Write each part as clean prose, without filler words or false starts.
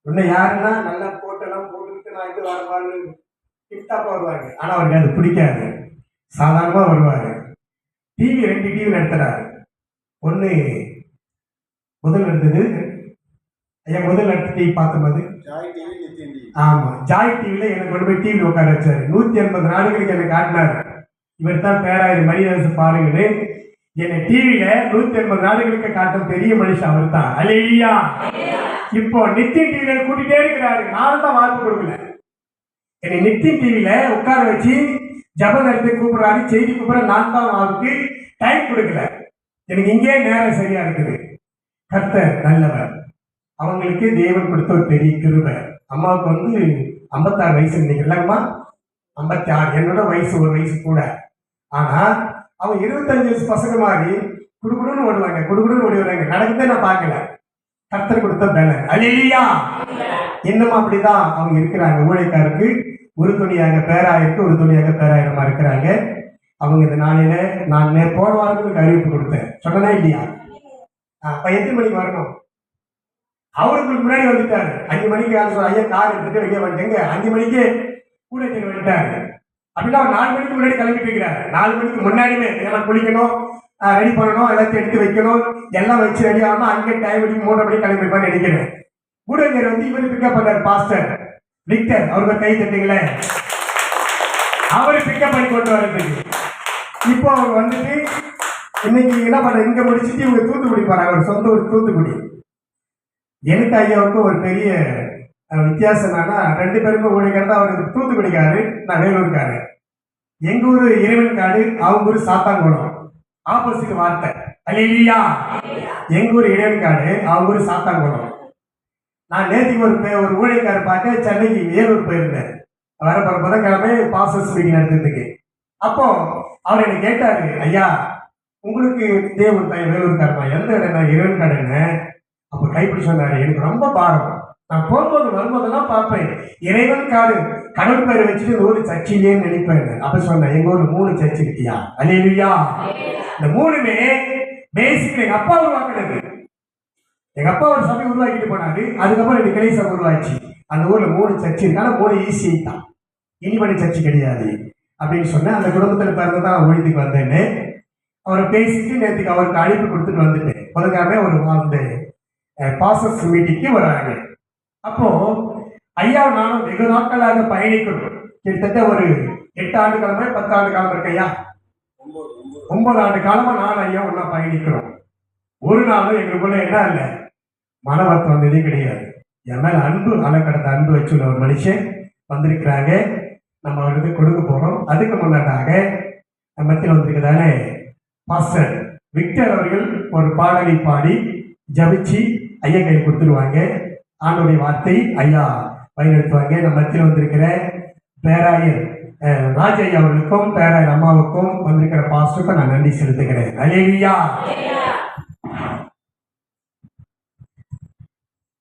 இன்னும் யாருன்னா நல்லா போட்டெல்லாம் போட்டுக்கிட்டு நான் இது வரவான்னு கிப்டாப்பா வருவாங்க. ஆனா அவருக்கு அது பிடிக்காது. சாதாரணமா வருவாரு. டிவி 2 டிவி நடத்துறாரு. ஒண்ணு முதல் நடந்தது ஐயா, முதல் நடத்த டிவி பார்க்கும்போது ஆமா ஜாய் டிவில எனக்கு கொண்டு போய் டிவி உட்கார வச்சாரு. 180 நாடுகளுக்கு எனக்கு காட்டினாரு. இவர் தான் பேராயர் மரியாதை பாருங்கன்னு என்னை டிவியில 180 நாடுகளுக்கு காட்டும் பெரிய மனுஷன் அவர் தான். அல்லேலூயா. இப்போ நித்திய டிவியில கூட்டிட்டே இருக்கிறாரு. நானும் தான் வாய்ப்பு கொடுக்கல. என்னை நித்திய டிவியில உட்கார வச்சு ஜப நடத்தி கூப்பிடுறாரு, செய்தி கூப்பிடுற. நான் தான் அவருக்கு டைம் கொடுக்கல. எனக்கு இங்கே நேரம் சரியா இருக்குது. கர்த்தர் நல்லவர். அவங்களுக்கு தேவன் கொடுத்த ஒரு பெரிய கிருபை. அம்மாவுக்கு 56 வயசு நினைக்கிறேன்மா, 56. என்னோட வயசு ஒரு வயசு கூட. ஆனா அவங்க 25 வயசு பசங்க மாதிரி குடுகுடுன்னு ஓடுவாங்க, குடுகுடுன்னு ஓடி வருவாங்க. நடக்குதே நான் பார்க்கல. கர்த்தர் கொடுத்த பேலன். அல்லேலூயா. இன்னும் அப்படிதான் அவங்க இருக்கிறாங்க. ஊழியக்காருக்கு ஒரு துணியாக பேராயிருக்கு, ஒரு துணியாக பேராயிரமா இருக்கிறாங்க. அவங்க இந்த நாளில நான் போன வாரத்துக்கு அறிவிப்பு கொடுத்தேன், சொன்னா இல்லையா? அப்ப எத்தனை மணிக்கு வரணும்? அவருக்கு முன்னாடி வந்துட்டாரு. 5 மணிக்கு ஐயா கார் எடுத்துட்டு வெளியே வந்துட்டேங்க. 5 மணிக்கு கூட வந்துட்டாரு. அப்படின்னா அவர் 4 மணிக்கு முன்னாடி கிளம்பிட்டு இருக்கிறாரு. 4 மணிக்கு முன்னாடியுமே எல்லாம் குளிக்கணும், ரெடி பண்ணணும், எல்லாத்தையும் எடுத்து வைக்கணும், எல்லாம் வச்சு ரெடி ஆகணும். அங்கே டைம் மணிக்கு 3:30 மணிக்கு கிளம்பிருப்பான்னு நினைக்கிறேன். ஊடகர் இவரு பிக்கப் பண்ணார், பாஸ்டர் விக்டர். அவருக்கு கை தட்டுங்களே. அவரு பிக்கப் பண்ணி கொண்டு வர்றதுக்கு இப்போ அவங்க வந்துட்டு இன்னைக்கு என்ன பண்ற, இங்க முடிச்சுட்டு இவங்க தூத்துக்குடி போறாங்க. அவர் சொந்த ஊர் தூத்துக்குடி. எனக்கு ஐயாவுக்கும் ஒரு பெரிய வித்தியாசம் என்னன்னா, 2 பேருமே ஊழியக்காரர். அவருக்கு தூத்துக்குடிக்காரு, நான் வேலூர்காரு. எங்க ஊரு இறைவன்காடு, அவங்க ஊர் சாத்தாங்குளம். ஆப்போசிட் வார்த்தை. அல்லேலூயா. எங்க ஊர் இறைவன்காடு, அவங்க ஊர் சாத்தாங்குளம். நான் நேற்றுக்கு ஒரு ஊழியக்காரர் பார்க்க சென்னைக்கு வேலூர் போயிருந்தேன். வர புதன்கிழமை பாசஸ் மீட்டிங் நடத்துறதுக்கு. அப்போ அவர் என்ன கேட்டாரு, ஐயா உங்களுக்கு தேவூர் பையன் வேலூர்காரமா, எந்த இடம்? இறைவன்காடுன்னு. அப்போ கைப்பிடி சொன்னாரு. எனக்கு ரொம்ப பாரம். நான் போகும்போது வரும்போதெல்லாம் பார்ப்பேன், இறைவன் காடு கடவுள் பெயரை வச்சுட்டு ஒரு சர்ச்சிலேயே நினைப்பேன். அப்ப சொன்னேன், எங்க ஊர்ல 3 சர்ச் இருக்கியா? அல்லேலூயா. இந்த 3மே பேசிக் எங்க அப்பா உருவாக்குனது. எங்க அப்பா ஒரு சபை உருவாக்கிட்டு போனாரு. அதுக்கப்புறம் எனக்கு கிளை சபை உருவாச்சு. அந்த ஊர்ல 3 சர்ச் இருக்கான 3 ஈஸி தான், இனிமணி சர்ச்சு கிடையாது அப்படின்னு சொன்னேன். அந்த குடும்பத்தில் பிறந்ததான் ஒழித்துக்கு வந்தேன்னு அவரை பேசிட்டு நேற்றுக்கு அவருக்கு அழைப்பு கொடுத்துட்டு வந்துட்டேன். முதல்காமே ஒரு அந்த பாசஸ் மீட்டிங்க்கு வராங்க. அப்போ ஐயா நானும் வெகு நாட்களாக பயணிக்கணும். கிட்டத்தட்ட ஒரு 8 ஆண்டு காலமே 10 ஆண்டு காலம் இருக்கு ஐயா. 9 ஆண்டு காலமா நான் ஐயா ஒன்னா பயணிக்கிறோம். ஒரு நாளும் எங்களுக்குள்ள என்ன இல்லை, மனவர்த்தம் வந்ததே கிடையாது. என் மேல அன்பு, அளக்கடந்த அன்பு வச்சுள்ள ஒரு மனுஷன் வந்திருக்கிறாங்க. நம்ம அவருக்கு கொடுக்க போறோம். அதுக்கு முன்னாடியாக நம்ம மத்தியில் வந்திருக்கதானே பாஸ்டர் விக்டர் அவர்கள் ஒரு பாடலை பாடி ஜபிச்சு ஐயா கையில் கொடுத்துருவாங்க. ஆண்டோடைய வார்த்தை ஐயா பயன்படுத்துவாங்க. நம்ம மத்தியில் வந்திருக்கிற பேராயர் ராஜையா அவர்களுக்கும் பேராயர் அம்மாவுக்கும் வந்திருக்கிற பாஸ்டருக்கும் நான் நன்றி செலுத்துகிறேன். அல்லேலூயா.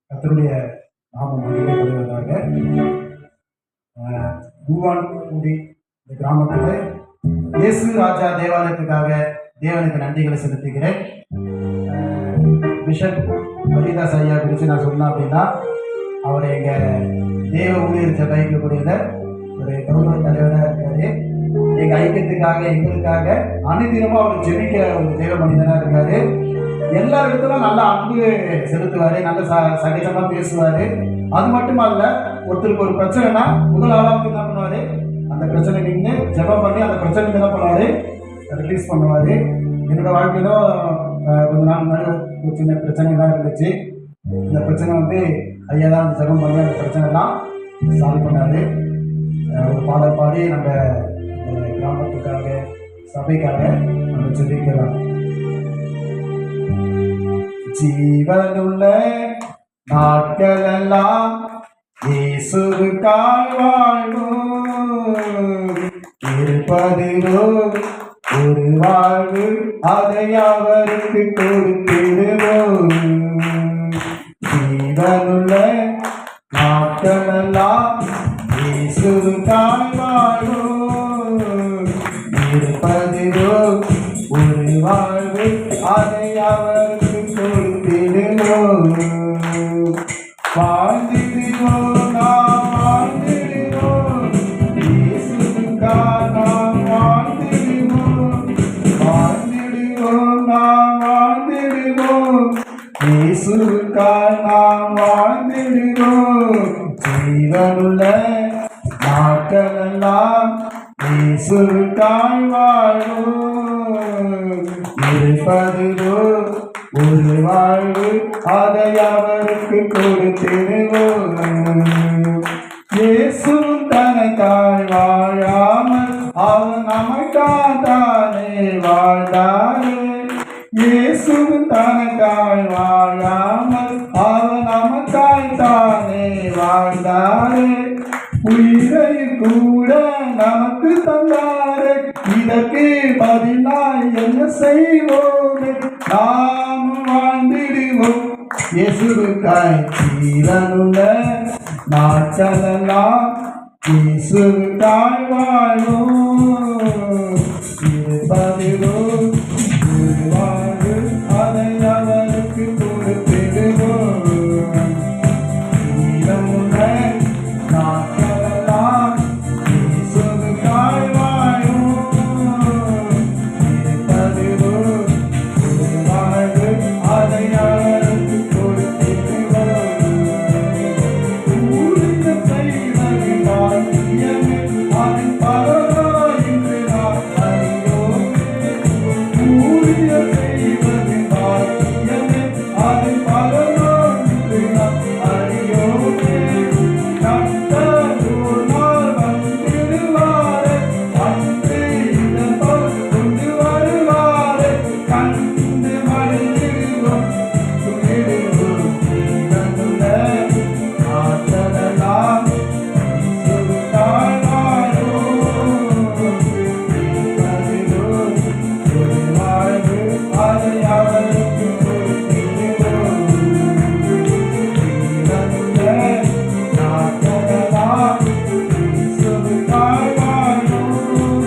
கர்த்தருடைய நாமம் மகிமைப்படுவதாக. குருவான்குடி இந்த கிராமத்தில் இயேசு ராஜா தேவாலயத்துக்காக தேவனுக்கு நன்றிகளை செலுத்துகிறேன். பிஷப் ஹரிதாஸ் ஐயா குறித்து நான் சொன்னேன் அப்படின்னா, அவர் எங்கள் தேவ ஊழியர் சபைக்கக்கூடிய ஒரு கௌரவ தலைவராக இருக்காரு. எங்கள் ஐக்கியத்துக்காக எங்களுக்காக அனுதினமும் அவர் ஜெபிக்கிற ஒரு தேவ மனிதனாக இருக்காரு. எல்லா இடத்துலும் நல்லா அன்பு செலுத்துவார், நல்ல சகஜமாக பேசுவார். அது மட்டுமல்ல, ஒருத்தருக்கு ஒரு பிரச்சனைனா முதல் ஆளாக என்ன பண்ணுவார், அந்த பிரச்சனை நின்று ஜெபம் பண்ணி அந்த பிரச்சனை என்ன பண்ணுவார், ரிலீஸ் பண்ணுவார். என்னோட வாழ்க்கையிலும் கொஞ்ச நாள் முன்னாடி ஒரு சின்ன பிரச்சனைலாம் இருந்துச்சு. இந்த பிரச்சனை ஐயா தான் அந்த ஜெபம் பண்ணி அந்த பிரச்சனைலாம் சால்வ் பண்ணாரு. ஒரு பாடல் பாடி நம்ம கிராமத்துக்காக சபைக்காக நம்ம ஜெபிக்கலாம். ஜீவனுள்ள நாட்களெல்லாம் இயேசுவுக்காய் வாழ்வோம். இருப்பதிலோ ஒரு வாழ்வு, அதை அவருக்கு கொடுத்திடுவோம். ஜீவனுள்ள நாட்களெல்லாம் இயேசுவுக்காய் வாழ்வோம். இருப்பதிலோ ஒரு வாழ்வு, அதை அவருக்கு கொடுத்திடுவோம். வாழ்ந்திடுவோம் நாம் வாழ்ந்திடுவோம் இயேசுவுக்காய் நாம் வாழ்ந்திடுவோம் வாழ்ந்திடுவோம் நாம் வாழ்ந்திடுவோம் இயேசுவுக்காய் நாம் வாழ்ந்திடுவோம் ஜீவனுள்ள நாட்களெல்லாம் இயேசுவுக்காய் வாழ்வோம் இருப்பதுவோ ஒரு வாழ்வு அதை அவருக்கு கொடுத்திடுவோம் இயேசு தனக்காய் வாழாமல் அவர் நமக்காதானே வாழ்ந்தாரே இயேசு தனக்காய் வாழாமல் அவர் நமக்காய் தானே வாழ்ந்தாரே உயிரை கூட நமக்கு தந்தாரே இதற்கு பதிலாய் என்ன செய்வோமே நாம் வாழ்ந்திடுவோம் இயேசுவுக்காய் ஜீவனுள்ள நாட்களெல்லாம் இயேசுவுக்காய் வாழ்வோம் இருப்பதிலோ ஒரு வாழ்வு அதை அவருக்கு கொடுத்திடுவோம் ஜீவனுள்ள நாட்களெல்லாம் இயேசுவுக்காய் வாழ்வோம் இருப்பதிலோ ஒரு வாழ்வு அதை அவருக்கு கொடுத்திடுவோம் ஊழியம் செய்வது பாக்கியமே அதில் பலராய் இன்று நான் அறியோம் ஊழியம் செய்வது பாக்கியமே அதில் பலராய் இன்று நாம் அறியோமே கர்த்தர் ஒரு நாள் வந்திடுவாரே வந்து இதன்போல் கொண்டு வருவாரே கண்டு மகிழ்ந்திடுவோம் துணிடுவோம் ஜீவனுள்ள நாட்களெல்லாம் இயேசுவுக்காய் வாழ்வோம் இருப்பதிலோ ஒரு வாழ்வு அதை அவருக்கு கொடுத்திடுவோம் ஜீவனுள்ள நாட்களெல்லாம் இயேசுவுக்காய் வாழ்வோம்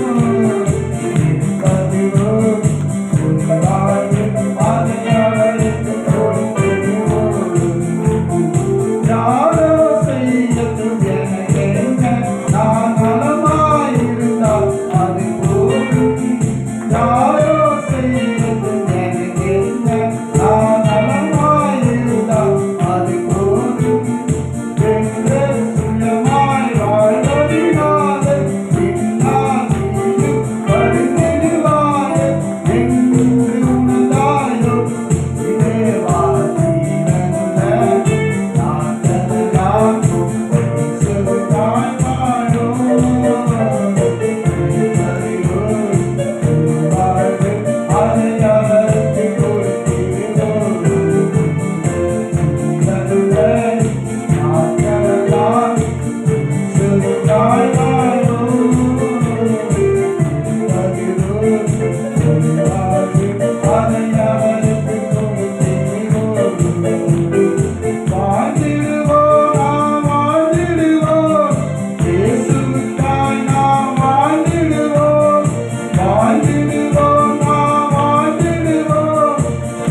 இருப்பதிலோ ஒரு வாழ்வு அதை அவருக்கு கொடுத்திடுவோம் யாரோ செய்யட்டும் எனக்கு என்ன நான் நலமாயிருந்தால் அது போதும் யாரோ செய்யட்டும் எனக்கு என்ன நான் நலமாயிருந்தால் அது போதும் என்று சுயமாய் வாழ்வதினாலே பின்னால் நீயும் வருந்திடுவாயே என்று உணர்ந்தாயோ இதே வாழ்வீரனுள்ள நாட்களெல்லாம் இயேசுவுக்காய் வாழ்வோம் இருப்பதிலோ ஒரு வாழ்வு அதை அவருக்கு கொடுத்திடுவோம் ஜீவனுள்ள நாட்களெல்லாம் இயேசுவுக்காய் வாழ்வோம் இருப்பதிலோ ஒரு வாழ்வு அதை அவருக்கு கொடுத்திடுவோம் வாழ்ந்திடுவோம் நாம் வாழ்ந்திடுவோம் இயேசுவுக்காய் நாம் வாழ்ந்திடுவோம் வாழ்ந்திடுவோம் நாம் வாழ்ந்திடுவோம்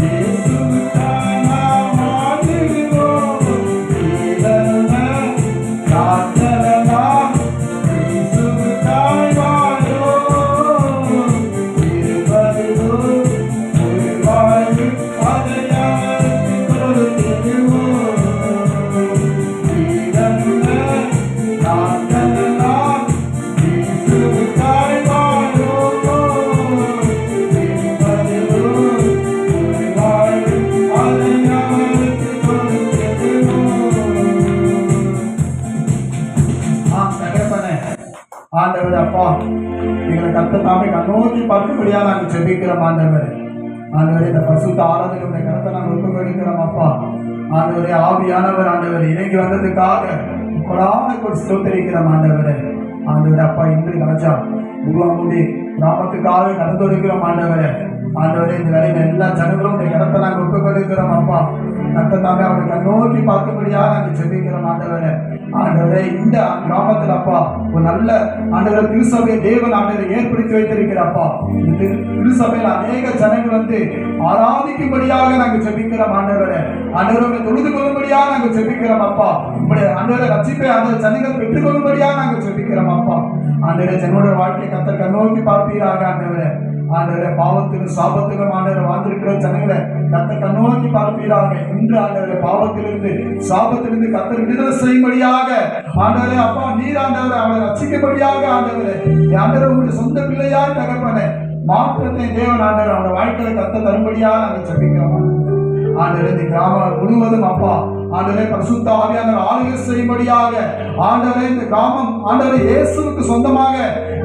இயேசுவுக்காய் நாம் வாழ்ந்திடுவோம் ஜீவனுள்ள நாட்களெல்லாம் இயேசுவுக்காய் வாழ்வோம் இருப்பதிலோ ஒரு வாழ்வு அதை அவருக்கு கொடுத்திடுவோம் ஜீவனுள்ள நாட்களெல்லாம் இயேசுவுக்காய் வாழ்வோம் இருப்பதிலோ ஒரு வாழ்வு அதை அவருக்கு கொடுத்திடுவோம் தகப்பனே ஆண்டவர் அப்பா எங்களை கர்த்தத்தாமே கண்ணோக்கி பார்க்கும்படியா நாங்கள் ஜெபிக்கிறோம் ஆண்டவர் ஆண்டவரே இந்த பரிசுத்த ஆராதனையுடைய கருத்தை நாங்கள் ஒப்புக்கொடுக்கிறோம் அப்பா ஆண்டவரே ஆவியானவர் ஆண்டவர் இறங்கி வந்ததுக்காக கொடான கொடு ஸ்தோத்திரிக்கிறோம் ஆண்டவரே ஆண்டவரே அப்பா இன்று கலச்சா உருவாமுடி கிராமத்துக்காக நடந்து வருகிறோம் ஆண்டவரே ஆண்டவரே இந்த வேலையில எல்லா ஜனங்களும் இந்த கருத்தை நாங்கள் ஒப்புக்கொடுக்கிறோம் அப்பா கத்த தாமே அவனை கண்ணோக்கி பார்க்கும்படியா நாங்கள் ஜெபிக்கிறோம் ஆண்டவரே. ஆண்டவரே இந்த கிராமத்தில் அப்பா ஒரு நல்ல ஆண்டவரை திருசபையை தேவன் ஆண்டவரை ஏற்படுத்தி வைத்திருக்கிறப்பா. இந்த திருசபையில் அநேக ஜனங்கள் வந்து ஆராதிக்கும்படியாக நாங்கள் ஜெபிக்கிறோம் ஆண்டவரே. ஆண்டவரை தொழுது கொள்ளும்படியாக நாங்கள் ஜெபிக்கிறோம் அப்பா. உங்களுடைய ஆண்டவரை ரட்சிப்பை அந்த ஜனங்கள் பெற்றுக் கொள்ளும்படியாக நாங்கள் ஜெபிக்கிறோம் அப்பா. ஆண்டவரை ஜனோட வாழ்க்கையை கத்தர் கண்ணோக்கி பார்ப்பீராக ஆண்டவரே. ஆண்டவரை பாவத்திலும் சாபத்திலும் ஆண்டவரை வாழ்ந்திருக்கிற ஜனங்களை கத்தர் கண்ணோக்கி பார்ப்பீராக. இன்று ஆண்டவரை பாவத்திலிருந்து சாபத்திலிருந்து கத்தர் விடுதலை செய்யும்படியாக ஆண்டவரே அப்பா நீர் ஆண்டவரை அவரை ரட்சிக்கும்படியாக ஆண்டவரே ஆண்டவரை உங்களுடைய சொந்த பிள்ளையாய் தகப்பனே மாற்றத்தை தேவன் ஆண்டவர் அவருடைய வாழ்க்கையில கத்த தரும்படியாக நாங்கள் ஜெபிக்கிறோம் ஆண்டவரே. இந்த கிராமம் முழுவதும் அப்பா ஆண்டவரே பரிசுத்த ஆவியானவர் ஆளுகை செய்யும்படியாக ஆண்டவரே இந்த கிராமம் ஆண்டவரே இயேசுவுக்கு சொந்தமாக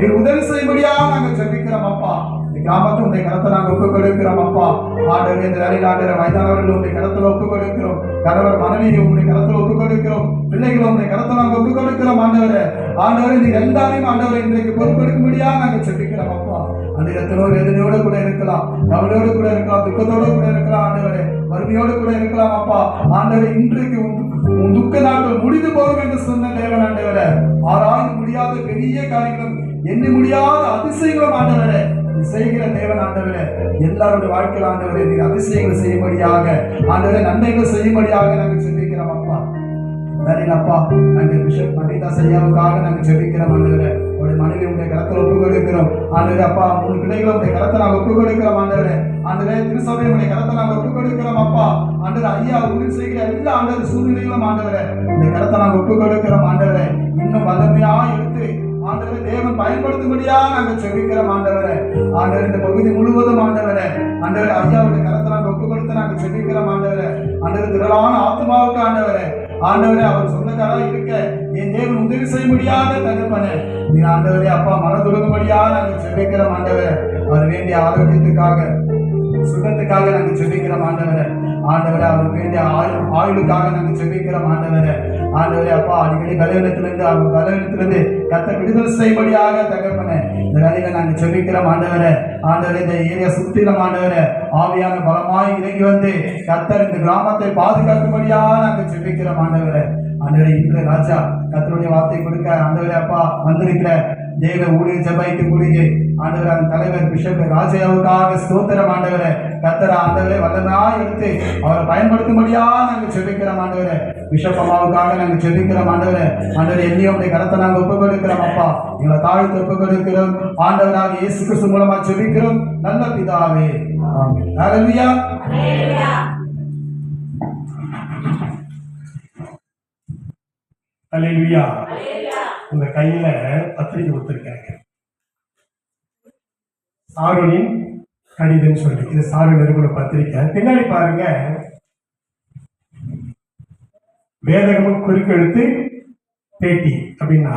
நீர் உதவி செய்யும்படியாக நாங்கள் ஜெபிக்கிறோம் அப்பா. இந்த கிராமத்தை உடைய கருத்தை நாங்கள் ஒப்புக் கொடுக்கிறோம் அப்பா. ஆண்டவரே இந்த வேலையில் ஆண்டவரை வயதானவர்கள் உடைய கருத்துல ஒப்புக் கொடுக்கிறோம். கணவர் மனைவியை உடைய கருத்துல ஒப்புக் கொடுக்கிறோம். பிள்ளைகளை உடைய கருத்தை நாங்கள் ஒப்புக் கொடுக்கிறோம் ஆண்டவரே. ஆண்டவரே நீங்க எல்லாரையும் ஆண்டவரை இன்றைக்கு பொறுப்பெடுக்கும்படியாக நாங்கள் ஜெபிக்கிறோம் அப்பா. அந்த இடத்திலோ வேதனையோடு கூட இருக்கலாம், கவலையோடு கூட இருக்கலாம், துக்கத்தோடு கூட இருக்கலாம் ஆண்டவரே, வறுமையோடு கூட இருக்கலாம் அப்பா. ஆண்டவரே இன்றைக்கு உன் துக்க நாட்கள் முடிந்து போகும் என்று சொன்ன தேவன் ஆண்டவரே. ஆராய்ந்து முடியாத பெரிய காரியங்களும் எண்ணி முடியாத அதிசயங்களும் ஆண்டவரே செய்கிற தேவன் ஆண்டவரே. எல்லாருடைய வாழ்க்கையில் ஆண்டவரே நீங்க அதிசயங்கள் செய்யும்படியாக ஆண்டவரே நன்மைகள் செய்யும்படியாக நாங்கள் ஜெபிக்கிறோம் அப்பா. வேலையில் அப்பா நாங்கள் பிஷப் மனிதா செய்யாவுக்காக நாங்கள் ஜெபிக்கிறோம் ஆண்டவரே. உடைய மனைவி உடைய கரத்தில் ஒப்புக் கொடுக்கிறோம் ஆண்டவரே அப்பா. மூணு பிள்ளைகளும் உடைய கரத்தை நாங்கள் ஒப்புக் கொடுக்கிறோம் ஆண்டவரே. ஆண்டவரே திருசபை உடைய கரத்தை நாங்கள் ஒப்புக் கொடுக்கிறோம் அப்பா. ஆண்டவரே ஐயா உறுதி செய்கிற எல்லா ஆண்டவர் சூழ்நிலைகளும் ஆண்டவரே உடைய கரத்தை நாங்கள் ஒப்புக் கொடுக்கிறோம் ஆண்டவரே. இன்னும் வல்லமையா எடுத்து ஆண்டவரே தேவன் பயன்படுத்தும்படியா நாங்கள் ஜெபிக்கிறோம் ஆண்டவரே. ஆண்டவரே இந்த பகுதி முழுவதும் ஆண்டவரே ஆண்டவரே ஐயாவுடைய கரத்தை நாங்கள் ஒப்புக் கொடுத்து நாங்கள் ஜெபிக்கிறோம் ஆண்டவரே. ஆண்டவரே திரளான ஆத்மாவுக்கு ஆண்டவரே ஆண்டவரே அவர் சொந்தக்காரா இருக்க என் தேவன் உதவி செய்ய முடியாத தகப்பனே நீ ஆண்டவரே அப்பா மனதுருகும்படியா நாங்கள் ஜெபிக்கிறோம் ஆண்டவரே. அவர் வேண்டிய ஆரோக்கியத்துக்காக சுகத்துக்காக நாங்கள் ஜெபிக்கிறோம் ஆண்டவரே. ஆண்டவரே அவருக்கு வேண்டிய ஆயுளுக்காக நாங்கள் ஜெபிக்கிறோம் ஆண்டவரே. ஆண்டவரே அப்பா அடிக்கடி பலவீனத்திலிருந்து அவர் பலவீனத்திலிருந்து கத்த விடுதலை செய்யும்படியாக தகப்பனே இந்த வேலையில நாங்கள் ஜெபிக்கிறோம் ஆண்டவரே. ஆண்டவரே இந்த ஏரியா சுத்திலும் ஆண்டவரே ஆவியான பலமாய் இறங்கி வந்து கத்தர் இந்த கிராமத்தை பாதுகாக்கும்படியாக நாங்கள் ஜெபிக்கிறோம் ஆண்டவரே. ஆண்டவரே இன்று ராஜா கத்தருடைய வார்த்தை கொடுக்க ஆண்டவரே அப்பா வந்திருக்கிற தேவ ஊழிய ஜெபைக்கு கூடிய ஆண்டவர் அந்த தலைவர் பிஷப் ராஜாவுக்காக ஸ்தோத்திரம் ஆண்டவரே. கத்தர் ஆண்டவரே வல்லமையா எடுத்து அவரை பயன்படுத்தும்படியா நாங்கள் ஜெபிக்கிறோம் ஆண்டவரே. பிஷப் அம்மாவுக்காக நாங்கள் ஜெபிக்கிறோம் ஆண்டவரே. ஆண்டவரே என்னையும் கரத்தை நாங்கள் ஒப்புக் கொடுக்கிறோம் அப்பா. எங்களை தாழ்த்து ஒப்புக் கொடுக்கிறோம் ஆண்டவராக இயேசு கிறிஸ்து மூலமா ஜெபிக்கிறோம் நல்ல பிதாவே ஆமென். ஹல்லேலூயா. அல்லேலூயா. உங்க கையில பத்திரிக்கை கொடுத்திருக்காங்க சாரோனின் கடிதம் சொல்லி. இது சாரு நிறுவன பத்திரிக்கை. பின்னாடி பாருங்க வேதகமும் குறுக்கெழுத்து பேட்டி அப்படின்னா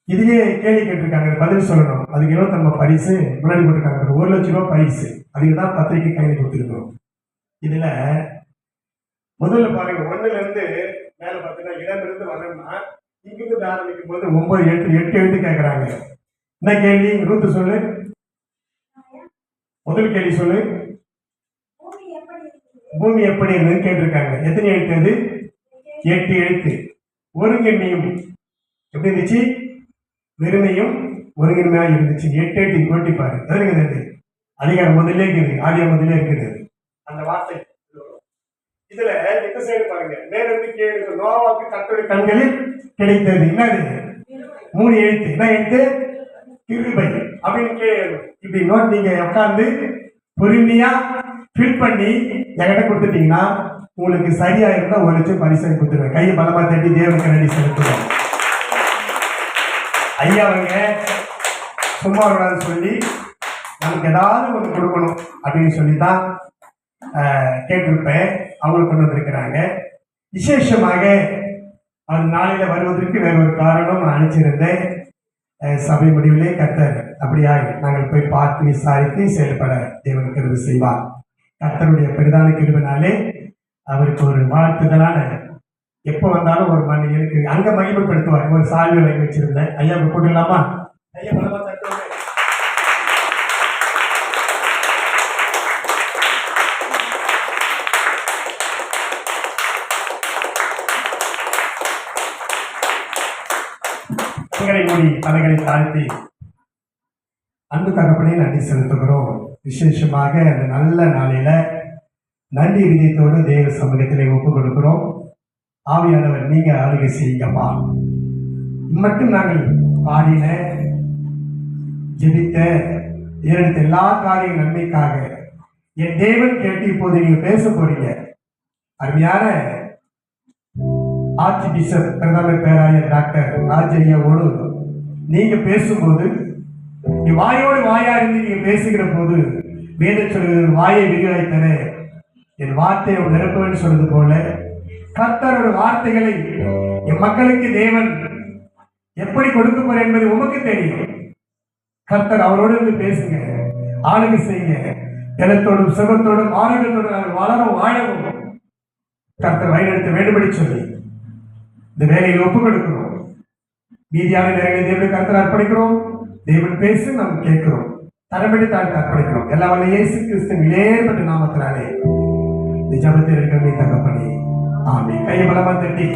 இதுலயே கேள்வி கேட்டிருக்காங்க பதில் சொல்லணும். அதுக்கு நம்ம பரிசு முன்னாடி போட்டிருக்காங்க 1 லட்சம் ரூபாய் பரிசு. அதுக்கு தான் பத்திரிக்கை கையில் கொடுத்துருக்கோம். இதுல முதல்ல பாருங்க 1ல இருந்து மேல பார்த்தீங்கன்னா இடமிருந்து வரணும்னா இங்கிருந்து ஆரம்பிக்கும் போது 9 எழுத்து 8 எழுத்து கேட்கறாங்க. என்ன கேள்வி ரூத்து சொல்லு. முதல் கேள்வி சொல்லு. பூமி எப்படி இருந்ததுன்னு கேட்டிருக்காங்க. எத்தனை எழுத்து அது? 8 எழுத்து. ஒருங்கின்மையும் எப்படி இருந்துச்சு? வெறுமையும் ஒருங்கின்மையா இருந்துச்சு. 8 எழுத்து போட்டி பாரு. எதுக்குது? அதிகாரம் முதல்ல இருக்குது, ஆதியம் முதல்ல இருக்குது அந்த வார்த்தை. இதுல இந்த சைடு பாருங்க நேரத்து கேடு நோவாவுக்கு கர்த்தருடைய கண்களில் கிடைத்தது. என்னது? 3 எழுத்து. என்ன எழுத்து? கிருபை அப்படின்னு கேள்வி. இப்படி நோட் நீங்க உட்கார்ந்து பொறுமையா ஃபில் பண்ணி என்கிட்ட கொடுத்துட்டீங்கன்னா உங்களுக்கு சரியா இருந்தா 1 லட்சம் பரிசு கொடுத்துருவேன். கையை பலமா தட்டி தேவனுக்கு நன்றி செலுத்துவோம். ஐயா அவங்க சும்மா சொல்லி நமக்கு ஏதாவது ஒன்று கொடுக்கணும் அப்படின்னு சொல்லிதான் கேட்டிருப்பேன். அவங்களுக்கு கொண்டு வந்திருக்கிறாங்க. விசேஷமாக அது நாளையில வருவதற்கு வேற ஒரு காரணம் நான் அனுப்பிச்சிருந்தேன். சபை முடிவிலே கர்த்தர் அப்படியா நாங்கள் போய் பார்த்து விசாரித்து செயல்பட தேவன் கிருபை செய்வார். கர்த்தருடைய பெரிதான கிருபையினாலே அவருக்கு ஒரு வாழ்த்துதலான எப்போ வந்தாலும் ஒரு எனக்கு அங்க மகிமைப்படுத்துவார். ஒரு சால்வை வாங்கி வச்சிருந்தேன். ஐயா போட்டுடலாமா? ஐயா பலமா தட்டுவாங்க. எங்களை மூடி தலைகளை தாழ்த்தி அன்பு தகப்பனே நன்றி செலுத்துகிறோம். விசேஷமாக அந்த நல்ல நாளில நன்றி இதயத்தோடு தேவ சமூகத்திலே ஒப்பு கொடுக்கிறோம். ஆவியானவர் நீங்க ஆளுகை செய்யுங்கப்பா. மட்டும் நாங்கள் பாடின ஜெபித்த எடுத்த எல்லா காரிய நன்மைக்காக என் தேவன் கேட்டு இப்போது நீங்க பேச போறீங்க. அருமையான ஆர்ச்சி பிஷப் பிரதம பேராயர் டாக்டர் ராஜையாவோடு நீங்க பேசும்போது நீ வாயோடு வாயா இருந்து நீங்க பேசுகிற போது வேத சொல்கிறது வாயை விரிவடைத்தன என் வார்த்தையை நிரப்புவேன்னு சொல்றது போல கர்த்தரோட வார்த்தைகளை என் மக்களுக்கு தேவன் எப்படி கொடுக்க போறேன் என்பது உமக்கு தெரியும். கர்த்தர் அவரோடு இருந்து பேசுங்க, ஆளுகை செய்யுங்க. ஜலத்தோடும் சுகத்தோடும் ஆரோக்கியத்தோடும் நாங்கள் வளரும் வாழவும் கர்த்தர் வழிநடத்த வேண்டும்படி சொல்லி இந்த வேலையை ஒப்புக் கொடுக்கிறோம். மீதியான நேரங்களை தேவனுக்கு கர்த்தர் அர்ப்பணிக்கிறோம். தேவன் பேசு நாம் கேட்கிறோம். தரம்படி தாழ்த்து அர்ப்பணிக்கிறோம். எல்லாம் வல்ல இயேசு கிறிஸ்துவின் விலையேற்பட்ட நாமத்தினாலே இந்த ஜெபத்தில் இருக்கிற தகப்பனே ஆமென். கையை பலமா தட்டி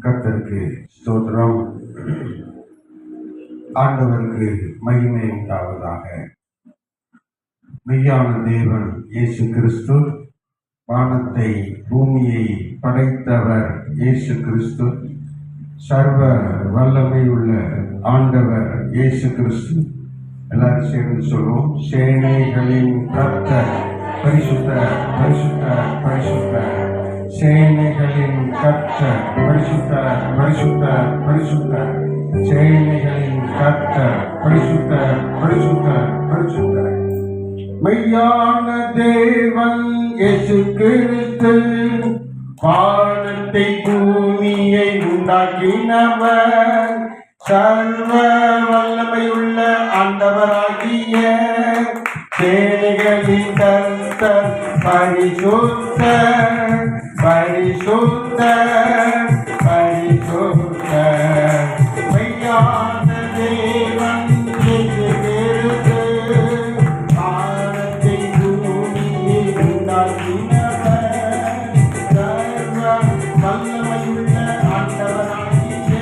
கர்த்தருக்கு ஸ்தோத்திரம். ஆண்டவருக்கு மகிமை உண்டாவதாக. மெய்யான தேவன் இயேசு கிறிஸ்து, வானத்தை பூமியை படைத்தவர் இயேசு கிறிஸ்து, சர்வ வல்லமை உள்ள ஆண்டவர் இயேசு கிறிஸ்து. எல்லாரும் சேர்ந்து சொல்வோம். சேனைகளின் கர்த்தர் பரிசுத்த பரிசுத்த பரிசுத்த. சேனைகளின் கர்த்தர் பரிசுத்த பரிசுத்த பரிசுத்த. சேனைகளின் கர்த்தர் பரிசுத்த பரிசுத்த பரிசுத்த. மெய்யான தேவன் இயேசு கிறிஸ்து, வானத்தை பூமியை உண்டாக்கினவர், சர்வ வல்லமையுள்ள ஆண்டவராகிய சேனைகளின் கர்த்தர் பரிசுத்த பரிசுத்த பரிசுத்த. மெய்யான தேவன் இயேசு கிறிஸ்து, வானத்தை பூமியை உண்டாக்கினவர், சர்வ வல்லமையுள்ள ஆண்டவராகிய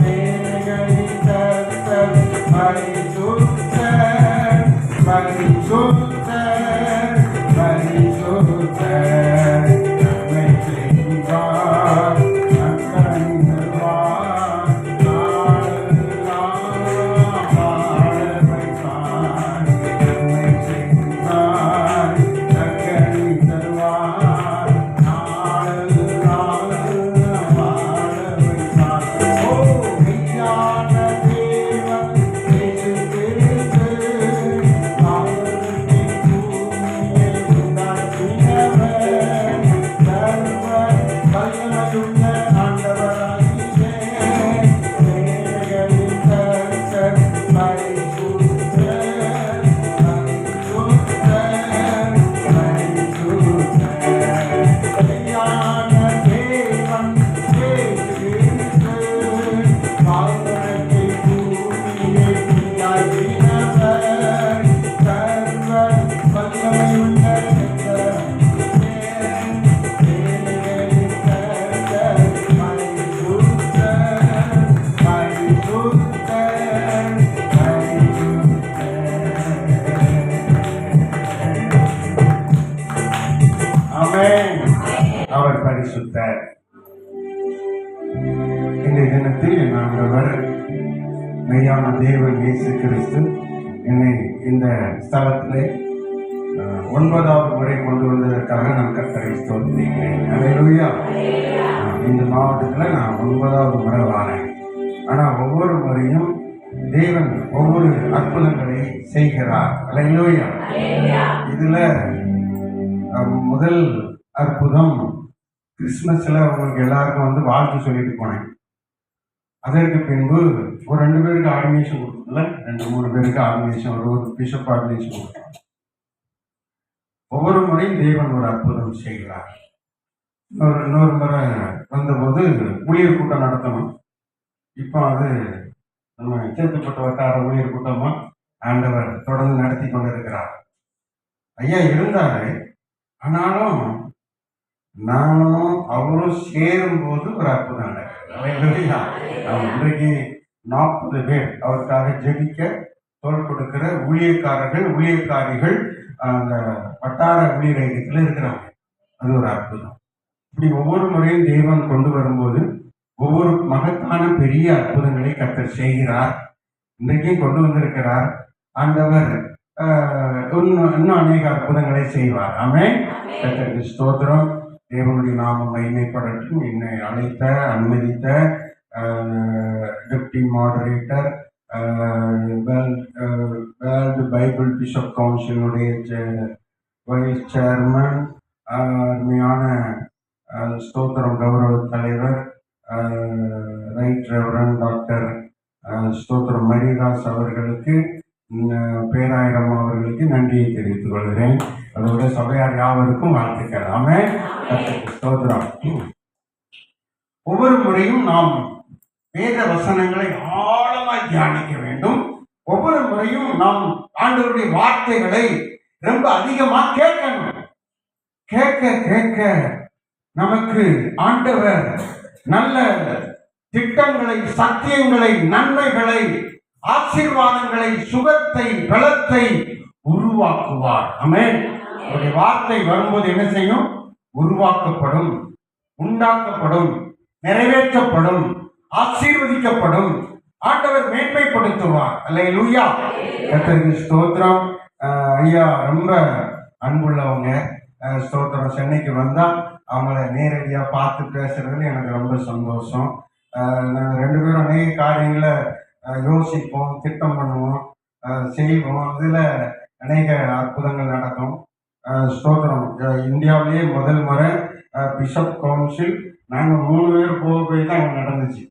சேனைகளின் கர்த்தர் பரிசுத்த பரிசுத்த பரிசுத்த. நன்மை செய்வார், நன்மை தருவார், நாளெல்லாம் வாழ வைப்பார். நன்மை செய்வார், நன்மை தருவார், நாளெல்லாம் வாழ வைப்பார். ஓ மெய்யான தேவன் இயேசு கிறிஸ்து, வானத்தை பூமியை உண்டாக்கினவர், சர்வ வல்லமையுள்ள ஆண்டவராகிய சேனைகளின் கர்த்தர் பரிசுத்த பரிசுத்த பரிசுத்த. மெய்யான தேவன் இயேசு கிறிஸ்து, வானத்தை பூமியை உண்டாக்கினவர், சர்வ வல்லமையுள்ள சேனைகளின் கர்த்தர் பரிசுத்த பரிசுத்த பரிசுத்த. ஆமென். அவர் பரிசுத்தர். இந்த தினத்தில் என் ஆண்டவர் மெய்யான தேவன் இயேசு கிறிஸ்து என்னை இந்த ஸ்தலத்திலே 9வது முறை கொண்டு வந்ததற்காக நான் கர்த்தரை ஸ்தோத்திரிக்கிறேன். அல்லேலூயா. இந்த மாவட்டத்தில் நான் 9வது முறை வாரேன். ஆனால் ஒவ்வொரு முறையும் தேவன் ஒவ்வொரு அற்புதங்களை செய்கிறார். அல்லேலூயா. இதுல முதல் அற்புதம் கிறிஸ்மஸ்ல உங்களுக்கு எல்லாருக்கும் வந்து வாழ்த்து சொல்லிட்டு போனேன். அதற்கு பின்பு ஒரு 2 பேருக்கு ஆர்கனைசேஷன் கொடுத்ததுல 2-3 பேருக்கு ஆர்கனைசேஷன், ஒரு பிஷப் ஆர்கனைசேஷன் கொடுத்தோம். ஒவ்வொரு முறையும் தேவன் ஒரு அற்புதம் செய்கிறார். இன்னொரு முறை வந்தபோது ஊழியர் கூட்டம் நடத்தணும். இப்போ அது நம்ம சேர்த்துப்பட்ட வட்டார ஊழியர் கூட்டமா ஆண்டவர் தொடர்ந்து நடத்தி கொண்டிருக்கிறார். ஐயா இருந்தாரு. ஆனாலும் நானும் அவரும் சேரும்போது ஒரு அற்புதம் நடக்குது. அல்லேலூயா. இன்றைக்கு 40 பேர் அவருக்காக ஜெபிக்க தோள் கொடுக்கிற ஊழியக்காரர்கள் ஊழியக்காரிகள் அந்த வட்டார ஊழியத்தில் இருக்கிறாங்க. அது ஒரு அற்புதம். இப்படி ஒவ்வொரு முறையும் தேவன் கொண்டு வரும்போது ஒவ்வொரு மகத்தான பெரிய அற்புதங்களை கர்த்தர் செய்கிறார். இன்றைக்கும் கொண்டு வந்திருக்கிறார். ஆண்டவர் இன்னும் அநேக அற்புதங்களை செய்வார். ஆமென். கர்த்தருக்கு ஸ்தோத்திரம். தேவனுடைய நாமம் மகிமைப்படட்டும். என்னை அழைத்த அனுமதித்த deputy moderator world Bible bishop கவுன்சிலுடைய வைஸ் சேர்மன், அருமையான ஸ்தோத்திரம் கௌரவ தலைவர் ரைட் ரெவரன் டாக்டர் ஸ்தோத்திரம் மரிதாஸ் அவர்களுக்கு, பேராயிரம் அவர்களுக்கு நன்றியை தெரிவித்துக் கொள்கிறேன். அதோட சபையார் யாவருக்கும் வாழ்த்துக்கள். ஆமென். கர்த்தருக்கு ஸ்தோத்திரம். ஒவ்வொரு முறையும் நாம் வேத வசனங்களை ஆழமாய் தியானிக்க வேண்டும். ஒவ்வொரு முறையும் நாம் ஆண்டவருடைய வார்த்தைகளை ரொம்ப அதிகமா கேட்கணும். கேட்க கேட்க நமக்கு ஆண்டவர் நல்ல திட்டங்களை, சத்தியங்களை, நன்மைகளை, ஆசீர்வாதங்களை, சுகத்தை, பலத்தை உருவாக்குவார். ஆமென். அவருடைய வார்த்தை வரும்போது என்ன செய்யும்? உருவாக்கப்படும், உண்டாக்கப்படும், நிறைவேற்றப்படும், ஆசீர்வதிக்கப்படும். ஆண்டவர் மேன்மைப்படுத்துவார். அல்லேலூயா. கர்த்தருக்கு ஸ்தோத்திரம். ஐயா ரொம்ப அன்புள்ளவங்க. ஸ்தோத்திரம். சென்னைக்கு வந்தா அவங்கள நேரடியா பார்த்து பேசுறதுல எனக்கு ரொம்ப சந்தோஷம். நாங்கள் 2 பேரும் அநேக காரியங்களை யோசிப்போம், திட்டம் பண்ணுவோம், செய்வோம். அதில் அநேக அற்புதங்கள் நடக்கும். ஸ்தோத்திரம். இந்தியாவிலேயே முதல் முறை பிஷப் கவுன்சில் நாங்கள் 3 பேர் போய் தான் அங்கே நடந்துச்சு.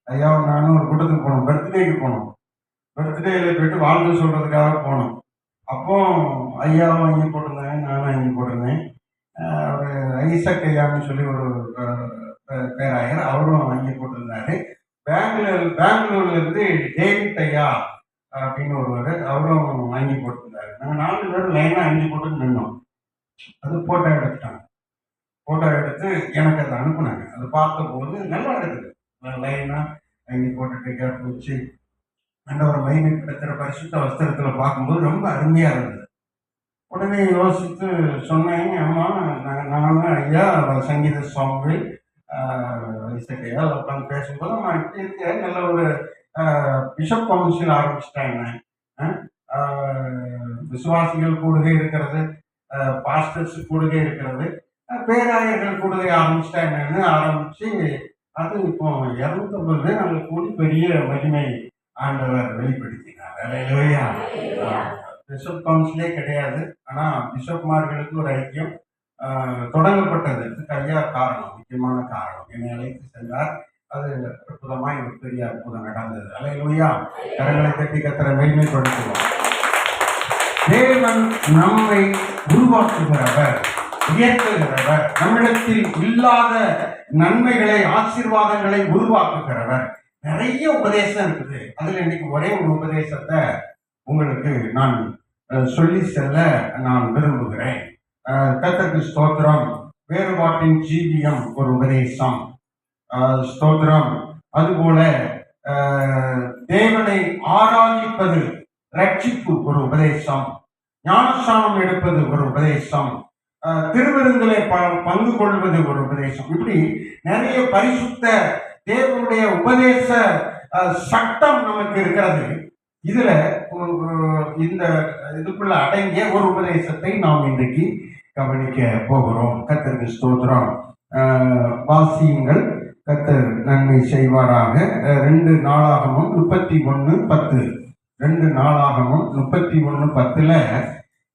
ஐயாவும் நானும் ஒரு கூட்டத்துக்கு போனோம். பர்த்டேக்கு போனோம். பர்த்டேயில் போயிட்டு வாழ்த்து சொல்கிறதுக்காக போனோம். அப்போ ஐயாவும் வாங்கி போட்டிருந்தாங்க, நானும் வாங்கி போட்டிருந்தேன். ஒரு ஐசக் ஐயான்னு சொல்லி ஒரு பேராயர், அவரும் வாங்கி போட்டிருந்தாரு. பெங்களூர்லேருந்து டேவிட் ஐயா அப்படின்னு ஒருவர், அவரும் வாங்கி போட்டிருந்தாரு. நாங்கள் 4 பேரும் லைனாக வாங்கி போட்டு நின்னோம். அது ஃபோட்டோ எடுத்துட்டாங்க. ஃபோட்டோ எடுத்து எனக்கு அதை அனுப்புனாங்க. அது பார்த்தபோது நல்லா இருக்குது. லைனாக வாங்கி போட்டுட்டு கேட்டு வச்சு ஆண்டவர் மகிமைப்படுத்துகிற பரிசுத்த வஸ்திரத்தில் பார்க்கும்போது ரொம்ப அருமையாக இருந்தது. உடனே யோசித்து சொன்னேன், ஆமாம் நானும் ஐயா சங்கீத சுவாமி ஐசக்கையா உட்காந்து பேசும்போது நான் இருக்க நல்ல ஒரு பிஷப் கவுன்சில் ஆரம்பிச்சிட்டாங்க. விசுவாசிகள் கூடுகை இருக்கிறது, பாஸ்டர்ஸ் கூடுகை இருக்கிறது, பேராயர்கள் கூடுகை ஆரம்பிச்சிட்டாங்கன்னு ஆரம்பிச்சு அது இப்போ 250 பேர் நாங்கள் கூடி பெரிய மகிமை ஆண்டவர் வெளிப்படுத்தினார். அல்லேலூயா. பிஷப் கவுன்சிலே கிடையாது. ஆனால் பிஷப்மார்களுக்கு ஒரு ஐக்கியம் தொடங்கப்பட்டதற்கு ஐயா காரணம், முக்கியமான காரணம். என்னை அழைத்து சென்றார். அது அற்புதமாய் ஒரு பெரிய அற்புதம் நடந்தது. அல்லேலூயா. கரங்களை தட்டி கர்த்தரை மகிமைப்படுத்துவோம். தேவன் நம்மை உருவாக்குகிறவர், உயர்த்துகிறவர், நம்மிடத்தில் இல்லாத நன்மைகளை, ஆசீர்வாதங்களை உருவாக்குகிறவர். நிறைய உபதேசம் இருக்குது. அதுல இன்னைக்கு ஒரே ஒரு உபதேசத்தை உங்களுக்கு நான் சொல்லி செல்ல நான் விரும்புகிறேன். கர்த்தருக்கு ஸ்தோத்திரம். வேறுபாட்டின் ஜீவியம் ஒரு உபதேசம். ஸ்தோத்திரம். அதுபோல தேவனை ஆராதிப்பது, ரட்சிப்பு ஒரு உபதேசம். ஞானஸ்நானம் எடுப்பது ஒரு உபதேசம். திருவிருந்திலே பங்கு கொள்வது ஒரு உபதேசம். இப்படி நிறைய பரிசுத்த தேவனுடைய உபதேச சட்டம் நமக்கு இருக்கிறது. இதுல இந்த இதுக்குள்ள அடங்கிய ஒரு உபதேசத்தை நாம் இன்றைக்கு கவனிக்க போகிறோம். கர்த்தருக்கு ஸ்தோத்திரம். வாசியுங்கள், கர்த்தர் நன்மை செய்வாராக. 2 நாளாகமும் 31:10. 2 நாளாகமும் 31:10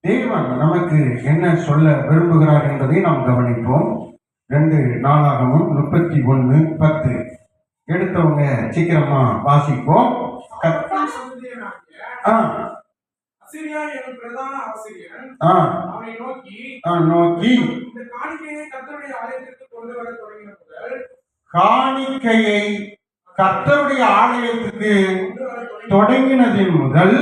தேவன் நமக்கு என்ன சொல்ல விரும்புகிறார் என்பதை நாம் கவனிப்போம். 2 நாளாகமும் 31:10 எடுத்தவங்க சீக்கிரமா வாசிப்போம். காணிக்கையை கர்த்தருடைய ஆலயத்துக்கு தொடங்கினதின் முதல்